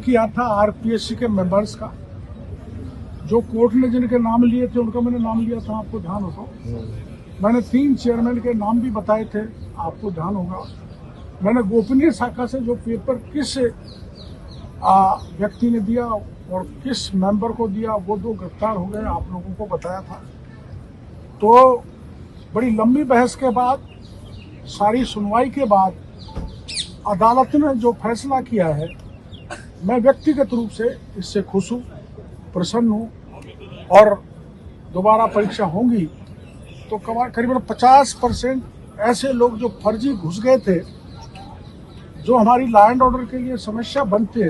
किया था आरपीएससी के मेंबर्स का, जो कोर्ट ने जिनके नाम लिए थे उनका मैंने नाम लिया था, आपको ध्यान होगा। मैंने 3 चेयरमैन के नाम भी बताए थे, आपको ध्यान होगा। मैंने गोपनीय शाखा से जो पेपर किस व्यक्ति ने दिया और किस मेंबर को दिया, वो 2 गिरफ्तार हो गए, आप लोगों को बताया था। तो बड़ी लंबी बहस के बाद, सारी सुनवाई के बाद अदालत ने जो फैसला किया है, मैं व्यक्तिगत रूप से इससे खुश हूँ, प्रसन्न हूँ। और दोबारा परीक्षा होंगी तो करीबन 50% ऐसे लोग जो फर्जी घुस गए थे, जो हमारी लॉ एंड ऑर्डर के लिए समस्या बनते,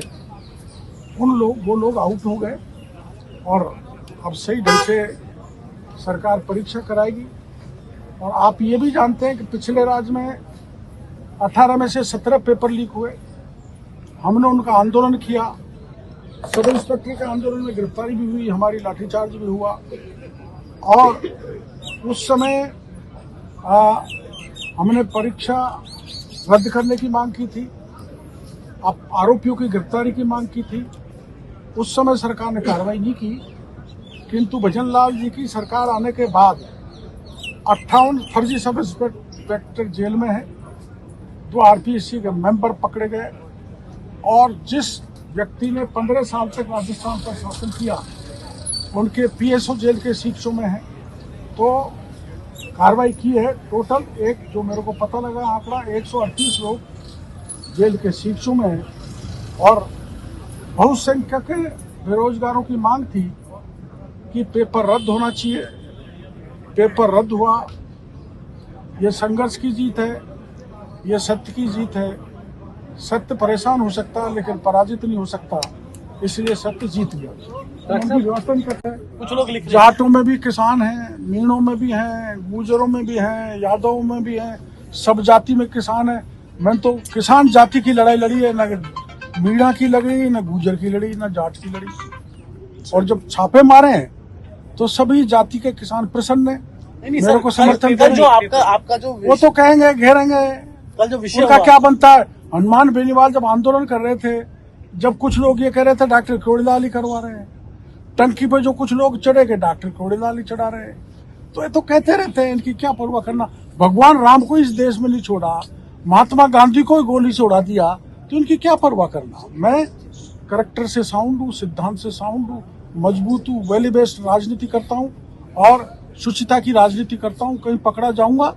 वो लोग आउट हो गए और अब सही ढंग से सरकार परीक्षा कराएगी। और आप ये भी जानते हैं कि पिछले राज्य में 18 में से 17 पेपर लीक हुए। हमने उनका आंदोलन किया, सब इंस्पेक्टर के आंदोलन में गिरफ्तारी भी हुई, हमारी लाठीचार्ज भी हुआ। और उस समय हमने परीक्षा रद्द करने की मांग की थी, अब आरोपियों की गिरफ्तारी की मांग की थी। उस समय सरकार ने कार्रवाई नहीं की, किंतु भजनलाल जी की सरकार आने के बाद 58 फर्जी सब इंस्पेक्टर जेल में है, 2 आरपीएससी के मेंबर पकड़े गए। और जिस व्यक्ति ने 15 साल तक राजस्थान पर शासन किया, उनके पीएसओ जेल के शिक्षों में है। तो कार्रवाई की है। टोटल जो मेरे को पता लगा आंकड़ा, 138 लोग जेल के शिक्षों में है। और बहुसंख्यक बेरोजगारों की मांग थी कि पेपर रद्द होना चाहिए। पेपर रद्द हुआ। ये संघर्ष की जीत है, ये सत्य की जीत है। सत्य परेशान हो सकता है लेकिन पराजित नहीं हो सकता, इसलिए सत्य जीत गया। विवर्तन करता है। कुछ लोग लिख जाटों में भी किसान हैं, मीणों में भी हैं, गुजरों में भी हैं, यादवों में भी हैं, सब जाति में किसान है। मैंने तो किसान जाति की लड़ाई लड़ी है, न मीणा की लड़ी, न गुजर की लड़ी, न जाट की लड़ी। और जब छापे मारे हैं तो सभी जाति के किसान प्रसन्न है, मेरे को समर्थन करें। जो आपका जो वो तो कहेंगे, घेरेंगे। कल जो विषय उनका क्या बनता है। हनुमान बेनीवाल जब आंदोलन कर रहे थे, जब कुछ लोग ये कह रहे थे डॉक्टर करोड़ीलाल ही करवा रहे हैं, टंकी पे जो कुछ लोग चढ़े गए डॉक्टर करोड़ीलाल ही चढ़ा रहे हैं, तो ये तो कहते रहते हैं, इनकी क्या परवाह करना। भगवान राम को इस देश में नहीं छोड़ा, महात्मा गांधी को गोली से उड़ा दिया, तो इनकी क्या परवाह करना। मैं कैरेक्टर से साउंड हूँ, सिद्धांत से साउंड हूँ, मजबूत हूँ, वैल्यू बेस्ड राजनीति करता हूँ और शुचिता की राजनीति करता हूँ। कहीं पकड़ा जाऊंगा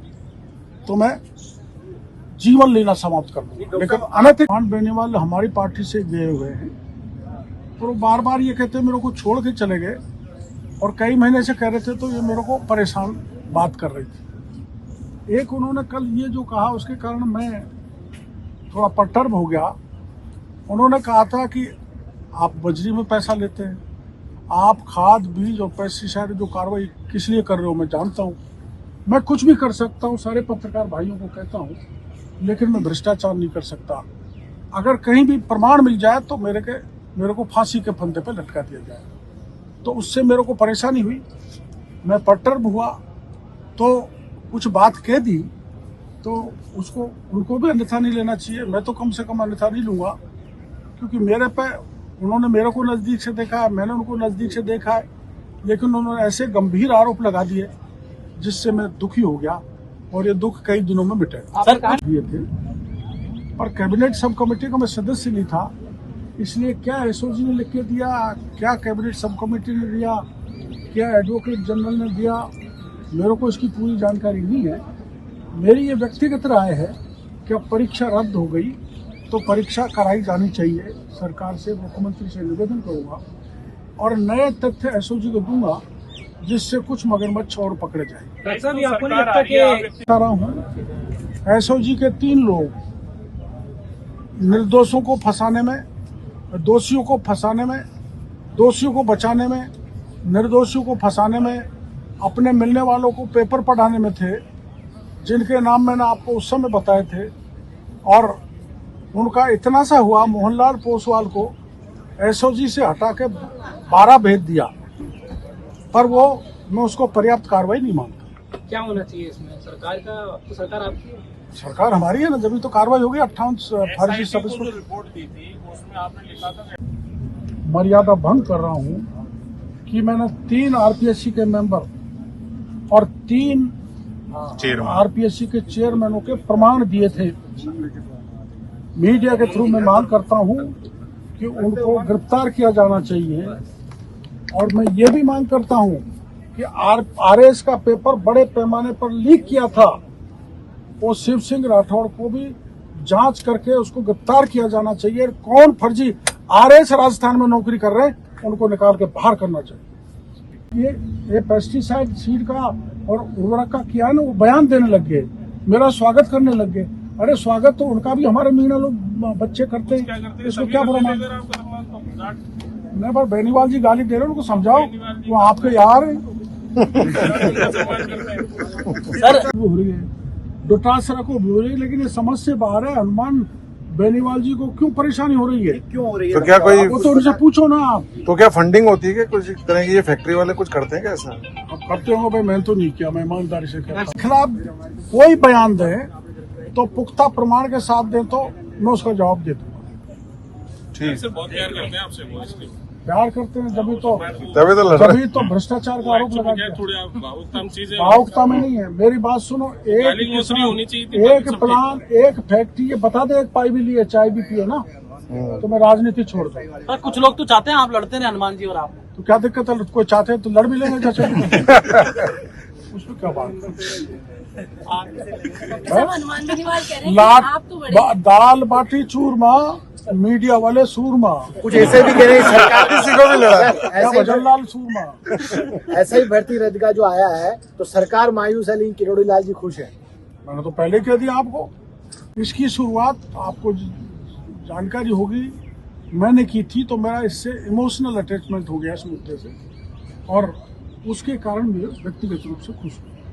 तो मैं जीवन लेना समाप्त कर दूंगा। लेकिन अनैतिक बेनीवाल हमारी पार्टी से गए हुए हैं और वो बार बार ये कहते मेरे को छोड़ के चले गए और कई महीने से कह रहे थे, तो ये मेरे को परेशान बात कर रही थी। एक उन्होंने कल ये जो कहा, उसके कारण मैं थोड़ा परटर्ब हो गया। उन्होंने कहा था कि आप बजरी में पैसा लेते हैं, आप खाद बीज और पेस्टिसाइड जो कार्रवाई किस लिए कर रहे हो मैं जानता हूँ, मैं कुछ भी कर सकता हूँ, सारे पत्रकार भाइयों को कहता हूँ, लेकिन मैं भ्रष्टाचार नहीं कर सकता। अगर कहीं भी प्रमाण मिल जाए तो मेरे को फांसी के फंदे पे लटका दिया जाए। तो उससे मेरे को परेशानी हुई, मैं परटर्ब हुआ, तो कुछ बात कह दी, तो उसको उनको भी अन्यथा नहीं लेना चाहिए। मैं तो कम से कम अन्यथा नहीं लूँगा, क्योंकि उन्होंने मेरे को नज़दीक से देखा है, मैंने उनको नज़दीक से देखा है, लेकिन उन्होंने ऐसे गंभीर आरोप लगा दिए जिससे मैं दुखी हो गया और ये दुख कई दिनों में मिटेगा। दिए थे और कैबिनेट सब कमेटी का मैं सदस्य नहीं था, इसलिए क्या एसओजी ने लिख के दिया, क्या कैबिनेट सब कमेटी ने दिया, क्या एडवोकेट जनरल ने दिया, मेरे को इसकी पूरी जानकारी नहीं है। मेरी ये व्यक्तिगत राय है कि अब परीक्षा रद्द हो गई तो परीक्षा कराई जानी चाहिए। सरकार से, मुख्यमंत्री से निवेदन करूंगा और नए तथ्य एसओजी को दूंगा जिससे कुछ मगरमच्छ और पकड़े जाए। एसओजी के 3 लोग निर्दोषों को फंसाने में, दोषियों को फंसाने में, दोषियों को बचाने में, निर्दोषियों को फंसाने में, अपने मिलने वालों को पेपर पढ़ाने में थे, जिनके नाम मैंने आपको उस समय बताए थे। और उनका इतना सा हुआ, मोहनलाल पोसवाल को एसओजी से हटा के 12 भेज दिया, पर मैं उसको पर्याप्त कार्रवाई नहीं मानता। क्या होना चाहिए इसमें? सरकार आपकी सरकार हमारी है ना, जब तो कार्रवाई होगी। 58 फर्जी सब जो रिपोर्ट दी थी उसमें आपने लिखा था मर्यादा भंग कर रहा हूं कि मैंने 3 आरपीएससी के मेंबर और 3 आरपीएससी के चेयरमैनों के प्रमाण दिए थे। मीडिया के थ्रू मैं मांग करता हूं कि उनको गिरफ्तार किया जाना चाहिए। और मैं ये भी मांग करता हूं कि आरएस का पेपर बड़े पैमाने पर लीक किया था, वो शिव सिंह राठौड़ को भी जांच करके उसको गिरफ्तार किया जाना चाहिए। कौन फर्जी आरएस राजस्थान में नौकरी कर रहे हैं उनको निकाल के बाहर करना चाहिए। ये पेस्टिसाइड सीड का और उर्वरक का किया है ना, वो बयान देने लग गए, मेरा स्वागत करने लग गए। अरे स्वागत तो उनका भी हमारे मीना लोग बच्चे करते हैं, इसको क्या बुरा मान। नहीं पर बेनीवाल जी गाली दे रहे हैं, उनको समझाओ, वो आपके यार हैं। सर हो रही है डोटासरा को भी हो रही है, लेकिन ये समझ से बाहर है। हनुमान बेनीवाल जी को क्यों परेशानी हो रही है, क्यों हो रही है? तो क्या कोई वो तो उनसे पूछो ना आप। तो क्या फंडिंग होती है क्या कुछ तरह की? ये फैक्ट्री वाले कुछ करते हैं क्या ऐसा? अब करते होंगे भाई, मैंने तो नहीं किया, मैं ईमानदारी से कहता हूं। खिलाफ कोई बयान दे तो पुख्ता प्रमाण के साथ दे तो मैं उसका जवाब दे दूंगा। ठीक, बहुत प्यार करते हैं आपसे वो इसलिए प्यार करते हैं जब तभी तो भ्रष्टाचार का आरोप लगा दिया। थोड़ी आप भावुकता चीजें भावुकता में नहीं है, मेरी बात सुनो। गाली गलौज नहीं होनी चाहिए थी, एक प्लान, एक फैक्ट्री, ये बता दे, एक पाई भी लिए, चाय भी पिए ना, तो मैं राजनीति छोड़ दूं। सर कुछ लोग तो चाहते हैं आप लड़ते रहे हनुमान जी और आप। तो क्या दिक्कत है, कोई चाहते हैं तो लड़ भी लेंगे जैसे। उसमें क्या बात सब हनुमान बेनीवाल कह रहे हैं कि लाट आप तो बड़े दाल बाटी चूरमा, मीडिया वाले सूरमा, कुछ ऐसे भी कह रहे हैं सरकार किसी को भी लड़ा। क्या भजनलाल सूरमा। ऐसा ही भर्ती रद्द का जो आया है तो सरकार मायूस है, लेकिन किरोड़ी लाल जी खुश है। मैंने तो पहले कह दिया आपको, इसकी शुरुआत आपको जानकारी होगी मैंने की थी, तो मेरा इससे इमोशनल अटैचमेंट हो गया इस मुद्दे से, और उसके कारण मैं व्यक्तिगत रूप से खुश हूँ।